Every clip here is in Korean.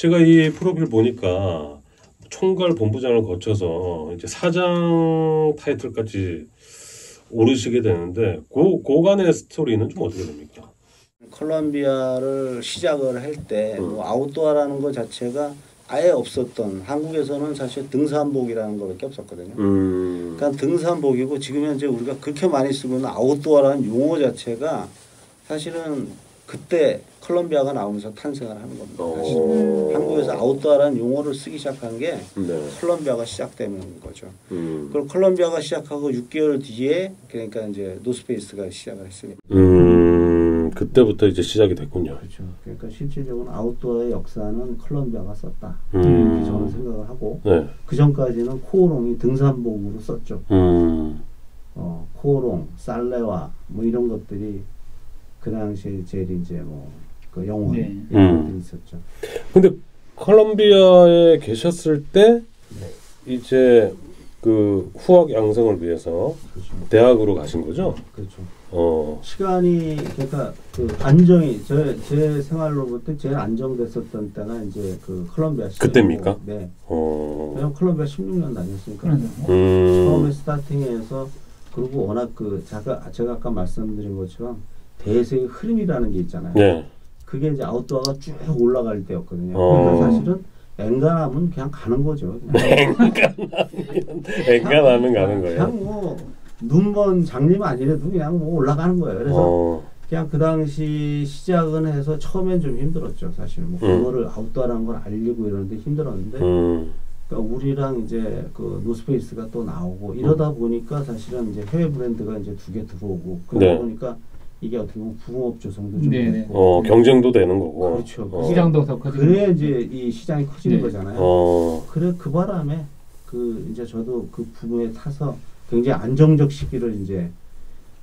제가 이 프로필 보니까 총괄 본부장을 거쳐서 이제 사장 타이틀까지 오르시게 되는데 고간의 스토리는 좀 어떻게 됩니까? 콜롬비아를 시작을 할 때 뭐 아웃도어라는 것 자체가 아예 없었던, 한국에서는 사실 등산복이라는 것밖에 없었거든요. 그러니까 등산복이고 지금 현재 우리가 그렇게 많이 쓰고 있는 아웃도어라는 용어 자체가 사실은 그때 콜롬비아가 나오면서 탄생을 하는 겁니다. 사실. 한국에서 아웃도어라는 용어를 쓰기 시작한 게 네. 콜롬비아가 시작되는 거죠. 그리고 콜롬비아가 시작하고 6개월 뒤에 그러니까 이제 노스페이스가 시작을 했으니까. 그때부터 이제 시작이 됐군요. 그렇죠. 그러니까 실질적으로 아웃도어의 역사는 콜롬비아가 썼다. 이렇게 저는 생각을 하고 네. 그 전까지는 코오롱이 등산복으로 썼죠. 코오롱, 살레와 뭐 이런 것들이 그 당시에 제일 이제 뭐 그 영혼 이런 것들이 있었죠. 근데 콜롬비아에 계셨을 때 네. 이제 그 후학 양성을 위해서 그렇죠. 대학으로 가신 거죠? 그렇죠. 시간이 그러니까 그 안정이 제 생활로 볼 때 제일 안정됐었던 때가 이제 그 콜롬비아 시절. 그때입니까? 네. 왜냐면 콜롬비아 16년 다녔으니까. 음. 처음에 스타팅해서 그리고 워낙 그 제가 아까 말씀드린 것처럼 대세의 흐름이라는 게 있잖아요. 네. 그게 이제 아웃도어가 쭉 올라갈 때였거든요. 그러니까 사실은 엔간하면 그냥 가는 거죠. 엔간하면 가는 거예요. 그냥 뭐 눈먼 장님 아니래도 그냥 뭐 올라가는 거예요. 그래서 그냥 그 당시 시작은 해서 처음엔 좀 힘들었죠. 사실 뭐 그거를 아웃도어라는 걸 알리고 이러는데 힘들었는데 그러니까 우리랑 이제 그 노스페이스가 또 나오고 이러다 보니까 사실은 이제 해외 브랜드가 이제 2개 들어오고 그러다 보니까 이게 어떻게 보면 붕업 조성도 좀 됐고 경쟁도 되는 거고. 그렇죠. 시장도 더 커지고. 그래야 이제 이 시장이 커지는 거잖아요. 그래 그 바람에 그 이제 저도 그 부분에 타서 굉장히 안정적 시기를 이제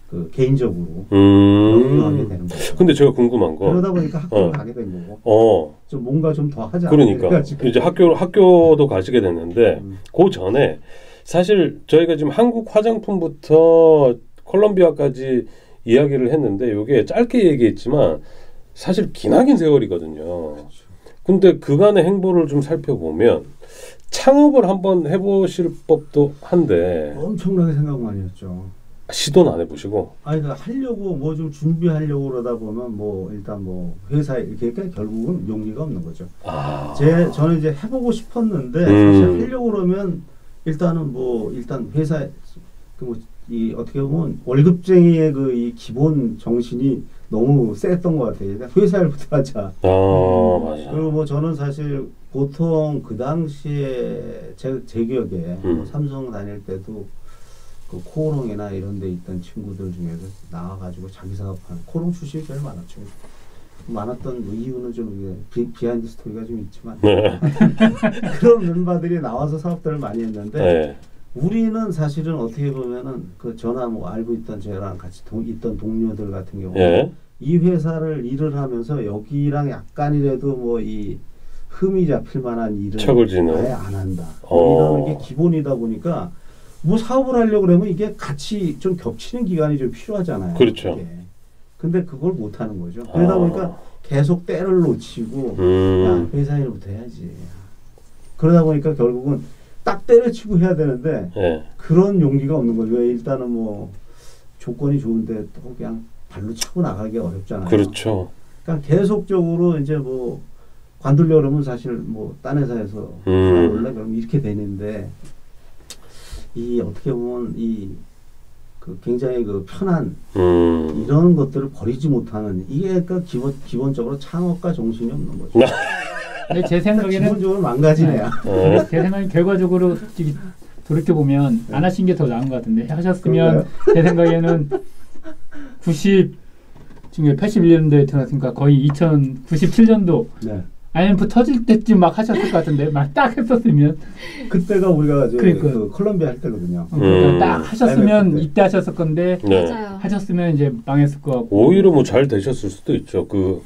그 개인적으로 영위하게 되는 거죠. 근데 제가 궁금한 거 그러다 보니까 학교를 가게 된 거고. 좀 뭔가 좀 더 하자. 그러니까 이제 학교도 가시게 됐는데 그 전에 사실 저희가 지금 한국 화장품부터 콜롬비아까지 이야기를 했는데 이게 짧게 얘기했지만 사실 기나긴 세월이거든요. 그렇죠. 근데 그간의 행보를 좀 살펴보면 창업을 한번 해보실 법도 한데 엄청나게 생각 많이 했죠. 시도는 안 해보시고? 아니 그러니까 하려고 뭐 좀 준비하려고 그러다 보면 뭐 일단 뭐 회사에 이렇게 결국은 용기가 없는 거죠. 저는 이제 해보고 싶었는데 사실 하려고 그러면 일단은 뭐 일단 회사에 그 뭐 이 어떻게 보면 월급쟁이의 그 이 기본 정신이 너무 셌던 것 같아요. 회사 일부터 하자. 맞아. 그리고 뭐 저는 사실 보통 그 당시에 제 기억에 뭐 삼성 다닐 때도 그 코오롱이나 이런 데 있던 친구들 중에서 나와가지고 자기 사업하는 코오롱 출신이 제일 많았죠. 많았던 뭐 이유는 좀 비하인드 스토리가 좀 있지만 그런 멤버들이 나와서 사업들을 많이 했는데 우리는 사실은 어떻게 보면은 그 저나 뭐 알고 있던 저랑 같이 있던 동료들 같은 경우는 이 회사를 일을 하면서 여기랑 약간이라도 뭐 이 흠이 잡힐 만한 일을 아예 안 한다. 이런 게 기본이다 보니까 뭐 사업을 하려고 그러면 이게 같이 좀 겹치는 기간이 좀 필요하잖아요. 그렇죠. 이게. 근데 그걸 못 하는 거죠. 그러다 보니까 계속 때를 놓치고 야, 회사 일부터 해야지. 그러다 보니까 결국은 딱 때려치고 해야 되는데 그런 용기가 없는 거죠. 왜 일단은 뭐 조건이 좋은데 또 그냥 발로 차고 나가기 어렵잖아요. 그렇죠. 그러니까 계속적으로 이제 뭐 관두려고 그러면 사실 뭐 딴 회사에서 원래 그럼 이렇게 되는데 이 어떻게 보면 이 그 굉장히 그 편한 이런 것들을 버리지 못하는 이게 그러니까 기본적으로 창업가 정신이 없는 거죠. 근데 제 생각에는 기본적으로 망가지네요. 제 생각엔 결과적으로 돌이켜 보면 안 하신 게 더 나은 것 같은데 하셨으면 제 생각에는 81년도에 태어났으니까 거의 2097년도 IMF 터질 때쯤 막 하셨을 것 같은데 막 딱 했었으면 그때가 우리가 그 콜롬비아 할 때거든요. 딱 하셨으면 이때 하셨을 건데 하셨으면 이제 망했을 것 같고 오히려 뭐 잘 되셨을 수도 있죠. 그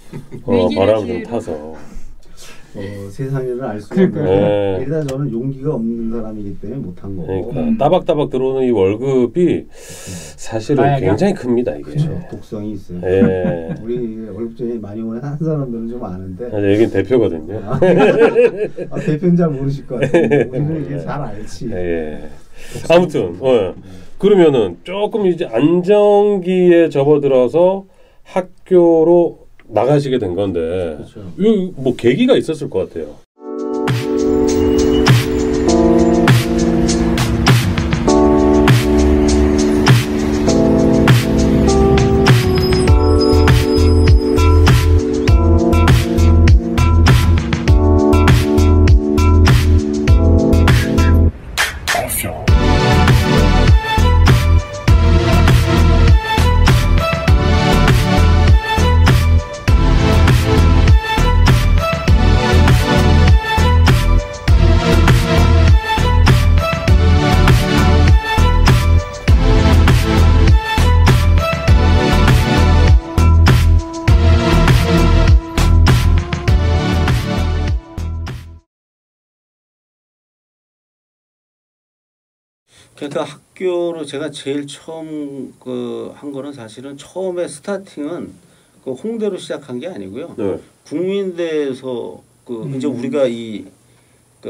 바람 좀 타서. 세상 일을 알 수가 그러니까. 없는데 일단 저는 용기가 없는 사람이기 때문에 못한 거고. 그러니까 따박따박 들어오는 이 월급이 사실은 굉장히 큽니다. 이게. 그렇죠. 독성이 있어요. 예. 우리 월급쟁이 많이 오는 한 사람들은 좀 아는데. 여긴 대표거든요. 대표는 잘 모르실 것 같아요. 우리는 이게 잘 알지. 예. 아무튼 그러면은 조금 이제 안정기에 접어들어서 학교로 나가시게 된 건데, 그렇죠. 뭐 계기가 있었을 것 같아요. 그러니까 학교로 제가 제일 처음 한 거는 사실은 처음에 스타팅은 홍대로 시작한 게 아니고요. 네. 국민대에서 이제 우리가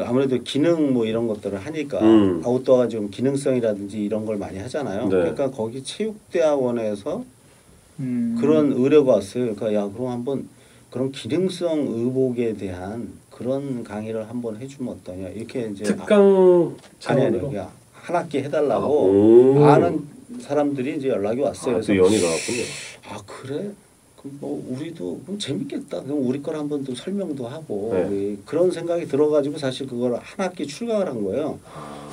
아무래도 기능 뭐 이런 것들을 하니까 아웃도어가 좀 기능성이라든지 이런 걸 많이 하잖아요. 네. 그러니까 거기 체육대학원에서 그런 의뢰가 왔어요. 그러니까 야 그럼 한번 그런 기능성 의복에 대한 그런 강의를 한번 해주면 어떠냐 이렇게 이제 특강 아니요 한 학기 해달라고 아는 사람들이 이제 연락이 왔어요. 그래서 연이 나왔군요. 아 그래? 그럼 뭐 우리도 그럼 재밌겠다. 그럼 우리 걸 한번 또 설명도 하고 네. 그런 생각이 들어가지고 사실 그걸 한 학기 출강을 한 거예요.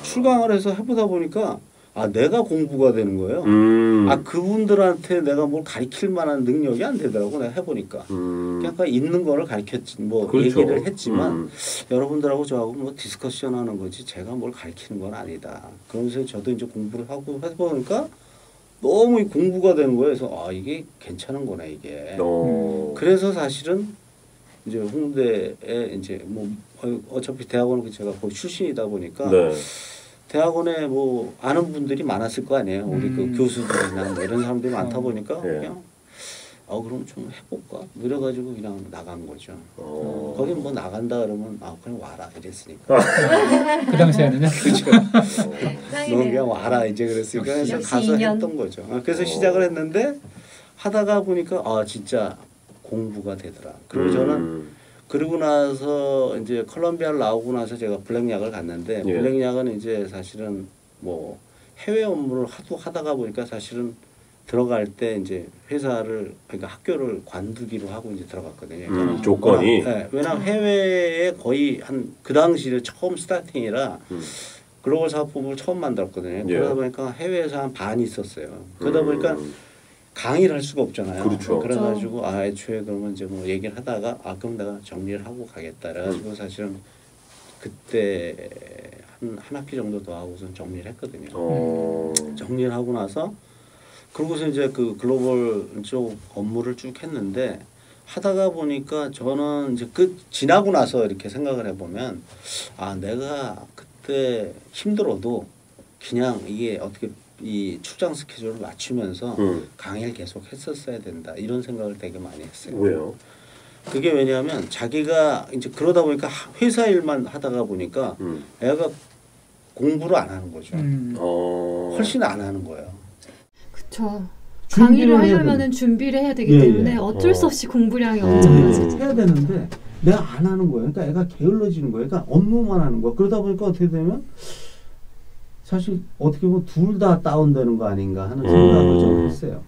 출강을 해서 해보다 보니까 내가 공부가 되는 거예요. 그분들한테 내가 뭘 가르칠 만한 능력이 안 되더라고. 내가 해보니까. 그냥 있는 거를 가르쳤지. 그렇죠. 얘기를 했지만 여러분들하고 저하고 디스커션 하는 거지 제가 뭘 가르치는 건 아니다. 그러면서 저도 이제 공부를 하고 해보니까 너무 공부가 되는 거예요. 그래서 이게 괜찮은 거네 이게. 그래서 사실은 이제 홍대에 이제 어차피 대학원은 제가 거기 출신이다 보니까 네. 대학원에 아는 분들이 많았을 거 아니에요. 우리 교수들이나 이런 사람들이 많다 보니까 그냥 그럼 좀 해볼까? 이래가지고 그냥 나간 거죠. 거기 나간다 그러면 그냥 와라 이랬으니까. 그 당시에는요? 그렇죠. 너 그냥 와라 이제 그랬으니까 그래서 가서 2년. 했던 거죠. 그래서 시작을 했는데 하다가 보니까 진짜 공부가 되더라. 그리고 저는 그러고 나서 이제 컬럼비아를 나오고 나서 제가 블랙약을 갔는데 블랙약은 이제 사실은 해외 업무를 하다가 보니까 사실은 들어갈 때 이제 그러니까 학교를 관두기로 하고 이제 들어갔거든요. 조건이. 네, 왜냐하면 해외에 거의 그 당시에 처음 스타팅이라 글로벌 사업부를 처음 만들었거든요. 그러다 보니까 해외에서 한 반 있었어요. 그러다 보니까 강의를 할 수가 없잖아요. 그렇죠. 그래가지고 애초에 그러면 이제 얘기를 하다가 그럼 내가 정리를 하고 가겠다. 그래가지고 사실은 그때 한 학기 정도 더 하고선 정리를 했거든요. 정리를 하고 나서 그러고서 이제 그 글로벌 쪽 업무를 쭉 했는데 하다가 보니까 저는 이제 지나고 나서 이렇게 생각을 해보면 내가 그때 힘들어도 그냥 이게 어떻게 이 출장 스케줄을 맞추면서 강의를 계속 했었어야 된다 이런 생각을 되게 많이 했어요. 왜요? 그게 왜냐하면 자기가 이제 그러다 보니까 회사 일만 하다가 보니까 애가 공부를 안 하는 거죠. 훨씬 안 하는 거예요. 그렇죠. 강의를 하려면은 준비를 해야 되기 때문에 어쩔 수 없이 공부량이 엄청나죠. 해야 되는데 내가 안 하는 거예요. 그러니까 애가 게을러지는 거예요. 그러니까 업무만 하는 거야. 그러다 보니까 어떻게 되면 사실 어떻게 보면 둘 다 다운되는 거 아닌가 하는 생각을 좀 했어요.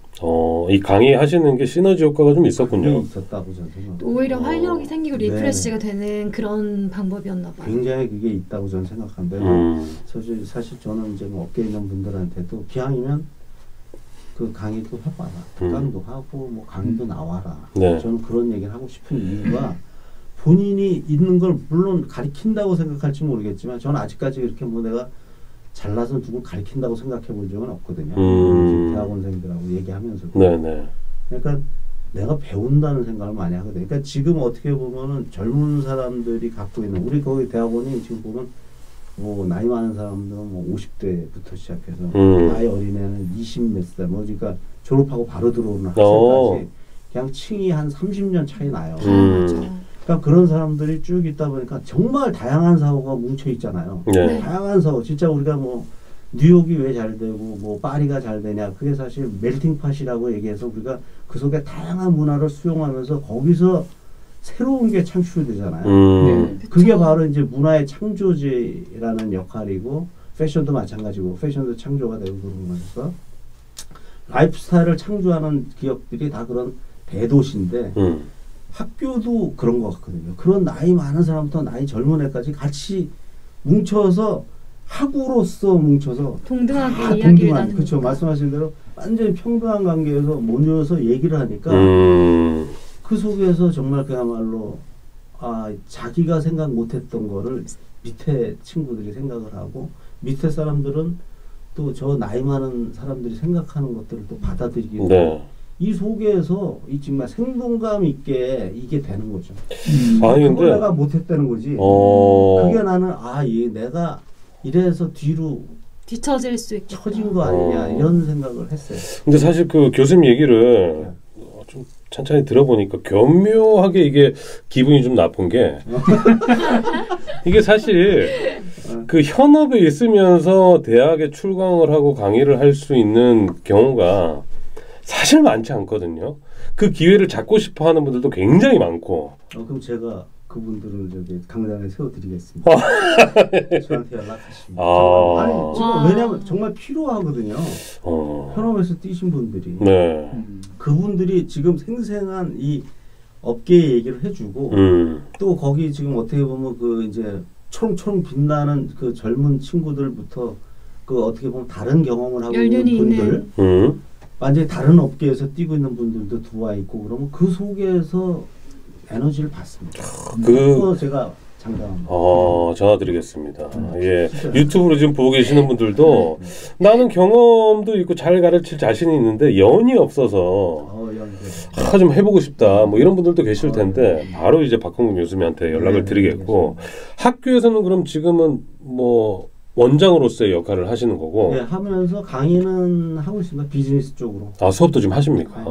이 강의 하시는 게 시너지 효과가 좀 있었군요. 있었다고 저는 생각합니다. 오히려 활력이 생기고 리프레시가 되는 그런 방법이었나 봐요. 굉장히 그게 있다고 저는 생각하는데 사실 저는 이제 업계에 있는 분들한테도 기왕이면 그 강의도 해봐라. 특강도 하고 강의도 나와라. 네. 저는 그런 얘기를 하고 싶은 이유가 본인이 있는 걸 물론 가르친다고 생각할지 모르겠지만 저는 아직까지 이렇게 내가 잘나서 누굴 가르친다고 생각해 본 적은 없거든요. 대학원생들하고 얘기하면서도. 네네. 그러니까 내가 배운다는 생각을 많이 하거든요. 그러니까 지금 어떻게 보면은 젊은 사람들이 갖고 있는 우리 거기 대학원이 지금 보면 뭐 나이 많은 사람들은 뭐 50대부터 시작해서 나이 어린애는 20 몇 살, 뭐 그러니까 졸업하고 바로 들어오는 학생까지 그냥 층이 한 30년 차이 나요. 그러니까 그런 사람들이 쭉 있다 보니까 정말 다양한 사고가 뭉쳐 있잖아요. 네. 다양한 사고, 진짜 우리가 뭐 뉴욕이 왜 잘 되고 뭐 파리가 잘 되냐, 그게 사실 멜팅팟이라고 얘기해서 우리가 그 속에 다양한 문화를 수용하면서 거기서 새로운 게 창출되잖아요. 네. 그게 바로 이제 문화의 창조제라는 역할이고, 패션도 마찬가지고, 패션도 창조가 되고 그런 거에서 라이프 스타일을 창조하는 기업들이 다 그런 대도시인데 학교도 그런 것 같거든요. 그런 나이 많은 사람부터 나이 젊은 애까지 같이 뭉쳐서 학우로서 뭉쳐서 동등하게 이야기를 나누는 그렇죠. 말씀하신 대로 완전히 평등한 관계에서 모여서 얘기를 하니까 그 속에서 정말 그야말로 자기가 생각 못했던 거를 밑에 친구들이 생각을 하고, 밑에 사람들은 또 저 나이 많은 사람들이 생각하는 것들을 또 받아들이게 되고, 이 속에서 이 정말 생동감 있게 이게 되는 거죠. 아니 그걸 근데 내가 못했다는 거지. 그게 나는 내가 이래서 뒤로 뒤처질 수 있겠다. 처진 거 아니냐 이런 생각을 했어요. 근데 사실 그 교수님 얘기를 좀 천천히 들어보니까 교묘하게 이게 기분이 좀 나쁜 게 이게 사실 그 현업에 있으면서 대학에 출강을 하고 강의를 할 수 있는 경우가 사실 많지 않거든요. 그 기회를 잡고 싶어 하는 분들도 굉장히 많고. 그럼 제가 그분들을 저기 강단에 세워드리겠습니다. 저한테 연락하시면. 지금 왜냐하면 정말 필요하거든요. 현업에서 뛰신 분들이. 네. 그분들이 지금 생생한 이 업계의 얘기를 해주고 또 거기 지금 어떻게 보면 그 이제 초롱초롱 빛나는 그 젊은 친구들부터 그 어떻게 보면 다른 경험을 하고 있는 분들, 완전히 다른 업계에서 뛰고 있는 분들도 들어와 있고, 그러면 그 속에서 에너지를 받습니다. 그거 제가 장담합니다. 전화드리겠습니다. 예, 유튜브로 지금 보고 계시는 분들도 나는 경험도 있고 잘 가르칠 자신이 있는데 연이 없어서 좀 해보고 싶다, 뭐 이런 분들도 계실 텐데 바로 이제 박홍근 교수님한테 연락을 드리겠고, 학교에서는 그럼 지금은 뭐 원장으로서의 역할을 하시는 거고. 네, 하면서 강의는 하고 있습니다. 비즈니스 쪽으로. 수업도 좀 하십니까?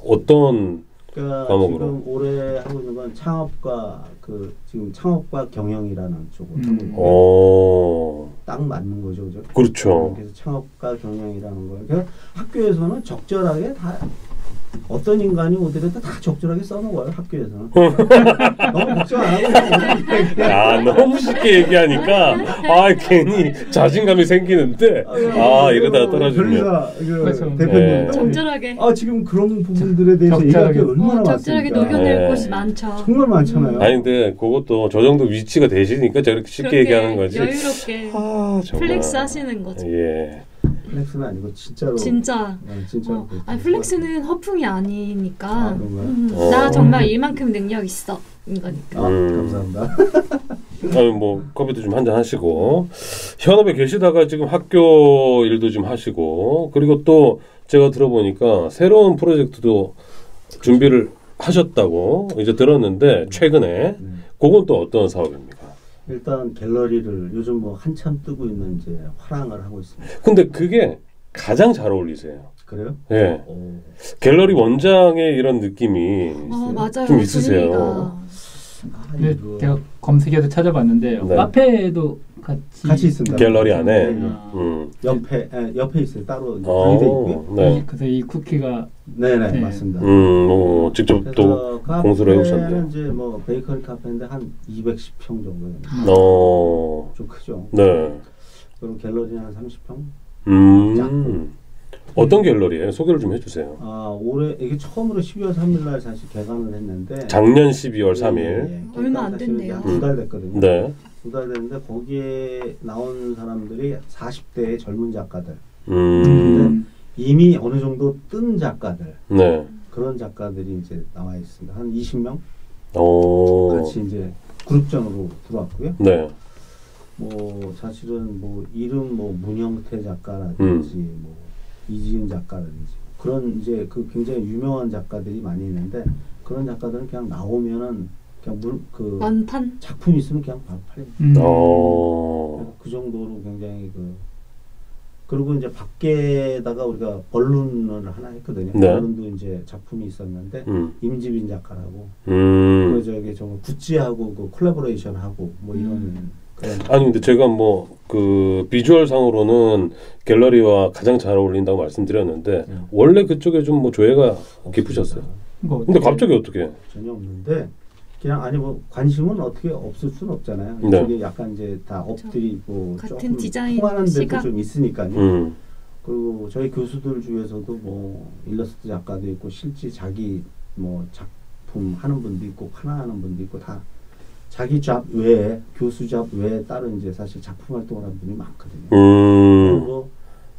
어떤 그러니까 과목으로? 지금 올해 하고 있는 건 창업과 지금 창업과 경영이라는 쪽으로 하고 있는데 딱 맞는 거죠, 그죠? 그렇죠. 그래서 창업과 경영이라는 거예요. 그러니까 학교에서는 적절하게 다 어떤 인간이 오더라도 다 적절하게 써먹어요, 학교에서는. 너무 걱정 안 하고. 너무 쉽게 얘기하니까 괜히 자신감이 생기는데 이러다가 떨어지면. 대표님 적절하게. 지금 그런 부분들에 대해서 얘기할 게 얼마나 많습니까? 적절하게 녹여낼 곳이 많죠. 정말 많잖아요. 아니 근데 그것도 저 정도 위치가 되시니까 저렇게 쉽게 얘기하는 거지. 여유롭게 플렉스 하시는 거죠. 예. 플렉스는 아니고 진짜로. 진짜. 진짜로. 플렉스는 허풍이 아니니까. 나 정말 이만큼 능력 있어. 이거니까. 감사합니다. 뭐 커피도 좀 한잔 하시고, 현업에 계시다가 지금 학교 일도 좀 하시고, 그리고 또 제가 들어보니까 새로운 프로젝트도 준비를 하셨다고 이제 들었는데 최근에 그건 또 어떤 사업입니까? 일단 갤러리를 요즘 뭐 한참 뜨고 있는 이제 화랑을 하고 있습니다. 근데 그게 가장 잘 어울리세요. 그래요? 네. 갤러리 원장의 이런 느낌이 맞아요. 좀 있으세요. 네, 제가 검색해서 찾아봤는데요. 카페도 같이 있습니다. 갤러리 안에. 옆에 있어요. 따로 분리돼 있고요. 네. 그래서 이 쿠키가 네네 맞습니다. 직접 또 공수를 해오셨네요. 이제 뭐 베이커리 카페인데 한 210평 정도. 좀 크죠. 네. 그리고 갤러리는 한 30평. 작고. 어떤 갤러리예요? 소개를 좀 해주세요. 올해 이게 처음으로 12월 3일 날 사실 개관을 했는데. 작년 12월 3일. 얼마 안 됐네요. 2달 됐거든요. 네. 2달 됐는데 거기에 나온 사람들이 40대의 젊은 작가들. 근데 이미 어느 정도 뜬 작가들. 네. 그런 작가들이 이제 나와 있습니다. 한 20명. 같이 이제 그룹전으로 들어왔고요. 네. 뭐 사실은 뭐 이름 뭐 문형태 작가라든지 뭐 이지은 작가라든지 그런 이제 그 굉장히 유명한 작가들이 많이 있는데 그런 작가들은 그냥 나오면은 그냥 그 완판 작품이 있으면 그냥 바로 팔려. 그 정도로 굉장히 그리고 이제 밖에다가 우리가 언론을 하나 했거든요. 네. 언론도 이제 작품이 있었는데 임지빈 작가라고 그 저기 좀 굿즈하고 그 콜라보레이션하고 뭐 이런 그런. 아니 근데 제가 뭐 그 비주얼 상으로는 갤러리와 가장 잘 어울린다고 말씀드렸는데 원래 그쪽에 좀 뭐 조예가 깊으셨어요. 근데 갑자기 어떻게? 전혀 없는데 그냥 아니 뭐 관심은 어떻게 없을 수는 없잖아요. 네. 이게 약간 이제 다 업들이고 같은 조금 디자인 통하는 데도 시각? 좀 있으니까요. 그리고 저희 교수들 중에서도 뭐 일러스트 작가도 있고 실제 자기 뭐 작품 하는 분도 있고 판화하는 분도 있고 다 자기 잡 외에 교수 잡 외에 다른 이제 사실 작품 활동을 하는 분이 많거든요. 그리고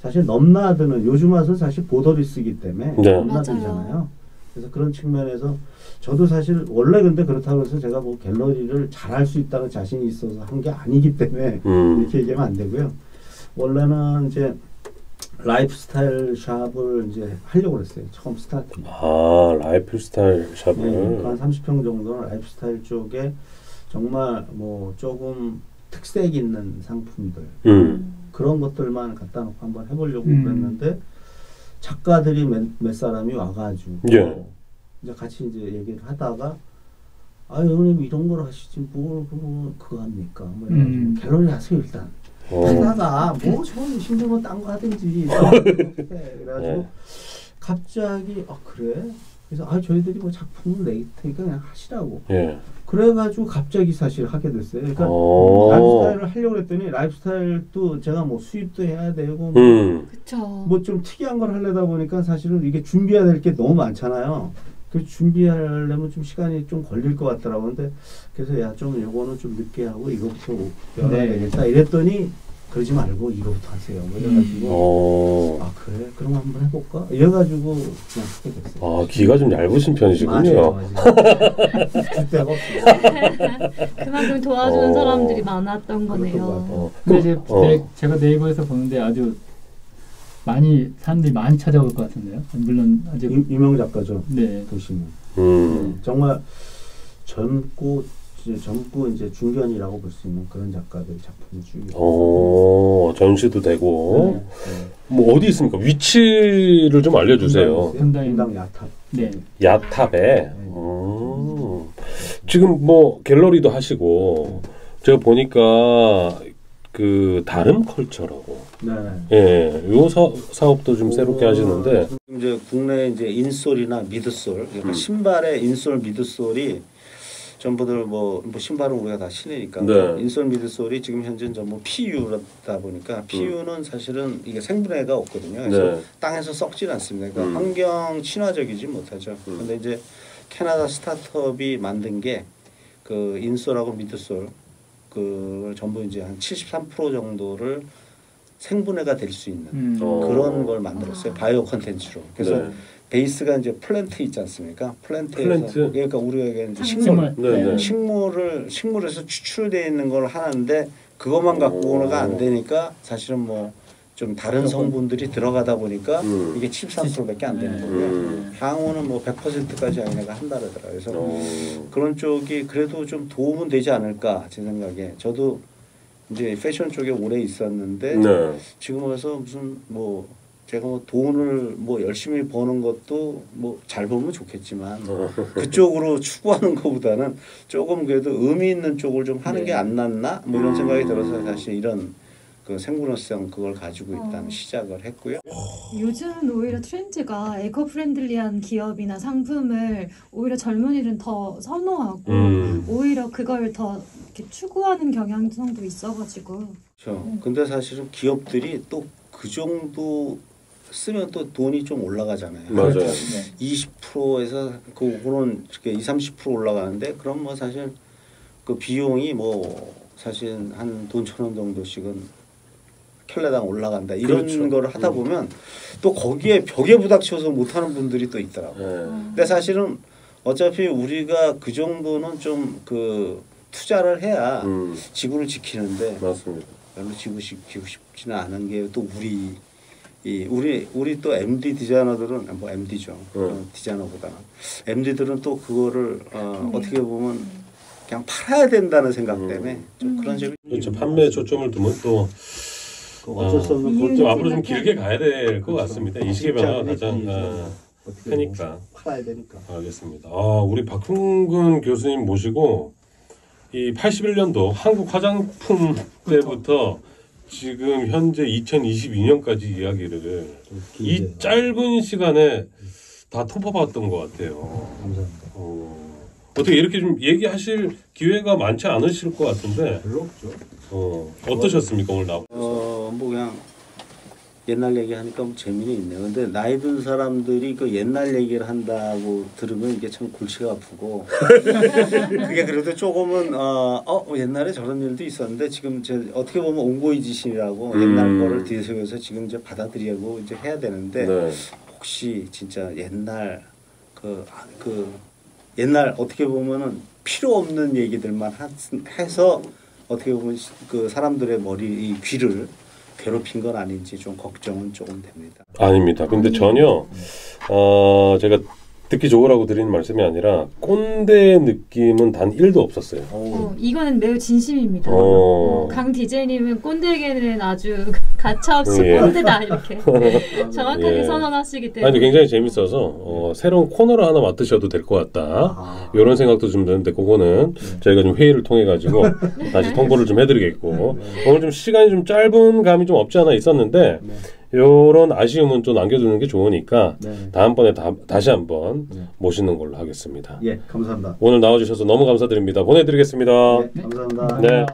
사실 넘나드는 요즘 와서 사실 보더리 쓰기 때문에 네. 넘나드잖아요. 그래서 그런 측면에서 저도 사실 원래 근데 그렇다고 해서 제가 뭐 갤러리를 잘할 수 있다는 자신이 있어서 한 게 아니기 때문에 이렇게 얘기하면 안 되고요. 원래는 이제 라이프스타일 샵을 이제 하려고 그랬어요. 처음 스타트. 아, 라이프스타일 샵을. 네, 한 30평 정도는 라이프스타일 쪽에 정말 뭐 조금 특색 있는 상품들 그런 것들만 갖다 놓고 한번 해보려고 그랬는데 작가들이 몇 사람이 와가지고 이제 같이 이제 얘기를 하다가 아 형님 이런 걸 하시지 뭘 그거 합니까? 뭐 이래가지고 갤러리 하세요 일단. 하다가 뭐 좀 힘들면 딴 거 하든지 그래가지고 갑자기 아 그래? 그래서 아 저희들이 뭐 작품을 낼 테니까 그냥 하시라고. 그래가지고 갑자기 사실 하게 됐어요. 그러니까 라이프스타일을 하려고 했더니 라이프스타일도 제가 뭐 수입도 해야 되고 뭐 좀 특이한 걸 하려다 보니까 사실은 이게 준비해야 될 게 너무 많잖아요. 그 준비하려면 좀 시간이 좀 걸릴 것 같더라고. 근데 그래서 야 좀 요거는 좀 늦게 하고 이거부터 열어야 되겠다 이랬더니 그러지 말고 이거부터 하세요. 뭐 이래가지고 아 그래? 그럼 한번 해볼까? 이래가지고 그냥 하게 됐어요. 아 기가 좀 얇으신 편이시군요. 맞아요. 줄 데가 없어요. 그만큼 도와주는 사람들이 많았던 거네요. 근데 이제 제가 네이버에서 보는데 아주 많이 사람들이 많이 찾아올 것 같은데요. 물론 아직 유명 작가죠. 네. 보시면 정말 젊고 이제 중견이라고 볼 수 있는 그런 작가들 작품이 쭉. 전시도 되고. 뭐 어디 있습니까? 위치를 좀 알려주세요. 분당 야탑. 네. 야탑에. 지금 뭐 갤러리도 하시고 제가 보니까 그 다름 컬처라고. 예, 요 사업도 좀 새롭게 하시는데 이제 국내 이제 인솔이나 미드솔, 그러니까 신발의 인솔, 미드솔이 전부들 뭐 신발은 우리가 다 신으니까 인솔, 미드솔이 지금 현재 전부 PU다 보니까 PU는 사실은 이게 생분해가 없거든요. 그래서 땅에서 썩질 않습니다. 그러니까 환경 친화적이지 못하죠. 근데 이제 캐나다 스타트업이 만든 게 그 인솔하고 미드솔 그 전부 이제 한 73% 정도를 생분해가 될 수 있는 그런 걸 만들었어요. 바이오 컨텐츠로. 그래서 베이스가 이제 플랜트 있지 않습니까? 플랜트에서 그러니까 우리가 이제 식물에서 추출되어 있는 걸 하는데 그것만 갖고가 안 되니까 사실은 뭐 좀 다른 성분들이 들어가다 보니까 이게 73%밖에 안 되는 거고요. 향후는 뭐 100%까지 아니라가 한다 그러더라고요. 그래서 그런 쪽이 그래도 좀 도움은 되지 않을까 제 생각에. 저도 이제 패션 쪽에 오래 있었는데 지금 와서 무슨 뭐 제가 뭐 돈을 뭐 열심히 버는 것도 뭐 잘 벌면 좋겠지만 그쪽으로 추구하는 것보다는 조금 그래도 의미 있는 쪽을 좀 하는 게 안 낫나 뭐 이런 생각이 들어서 사실 이런 그 생분해성 그걸 가지고 일단 시작을 했고요. 요즘은 오히려 트렌드가 에코 프렌들리한 기업이나 상품을 오히려 젊은이들은 더 선호하고 오히려 그걸 더 이렇게 추구하는 경향성도 있어가지고. 그렇죠. 근데 사실은 기업들이 또 그 정도 쓰면 또 돈이 좀 올라가잖아요. 맞아요. 20%에서 그런 20-30% 올라가는데 그럼 뭐 사실 그 비용이 뭐 사실 한 돈 1,000원 정도씩은 켤레당 올라간다 이런 거를 하다 보면 또 거기에 벽에 부닥쳐서 못하는 분들이 또 있더라고요. 근데 사실은 어차피 우리가 그 정도는 좀 그 투자를 해야 지구를 지키는데 맞습니다. 별로 지키고 싶지는 않은 게 또 우리 우리 또 MD 디자이너들은 뭐 MD죠. 디자이너보다는 MD들은 또 그거를 어떻게 보면 그냥 팔아야 된다는 생각 때문에 좀 그런 식으로 그렇죠. 판매에 초점을 두면 또 어쩔 수 없는 좀 앞으로 좀 길게 가야 될 것 같습니다. 이 시기의 변화가 가장 크니까 팔아야 되니까. 알겠습니다. 우리 박흥근 교수님 모시고 이 81년도 한국 화장품 때부터 지금 현재 2022년까지 이야기를 이 짧은 시간에 다 톱어봤던 것 같아요. 감사합니다. 어떻게 이렇게 좀 얘기하실 기회가 많지 않으실 것 같은데 별로 없죠. 어떠셨습니까 오늘 나와? 뭐 그냥 옛날 얘기하니까 뭐 재미는 있네요. 근데 나이 든 사람들이 그 옛날 얘기를 한다고 들으면 이게 참 골치가 아프고 그게 그래도 조금은 옛날에 저런 일도 있었는데 지금 어떻게 보면 온고이지신이라고 옛날 거를 뒤에서여서 지금 이제 받아들이고 이제 해야 되는데 네. 혹시 진짜 옛날 옛날 어떻게 보면은 필요 없는 얘기들만 해서 어떻게 보면 그 사람들의 이 귀를 괴롭힌 건 아닌지 좀 걱정은 조금 됩니다. 아닙니다. 근데 전혀 제가 듣기 좋으라고 드리는 말씀이 아니라 꼰대 느낌은 단 1도 없었어요. 이거는 매우 진심입니다. 강 DJ님은 꼰대에게는 아주 가차없이 꼰대다 이렇게 정확하게 선언하시기 때문에. 아니 굉장히 재밌어서 새로운 코너를 하나 맡으셔도 될 것 같다. 이런 생각도 좀 드는데 그거는 저희가 좀 회의를 통해 가지고 다시 통보를 좀 해드리겠고 오늘 좀 시간이 좀 짧은 감이 좀 없지 않아 있었는데 이런 아쉬움은 좀 남겨두는 게 좋으니까 다음번에 다시 한번 모시는 걸로 하겠습니다. 예, 감사합니다. 오늘 나와주셔서 너무 감사드립니다. 보내드리겠습니다. 네, 감사합니다. 네.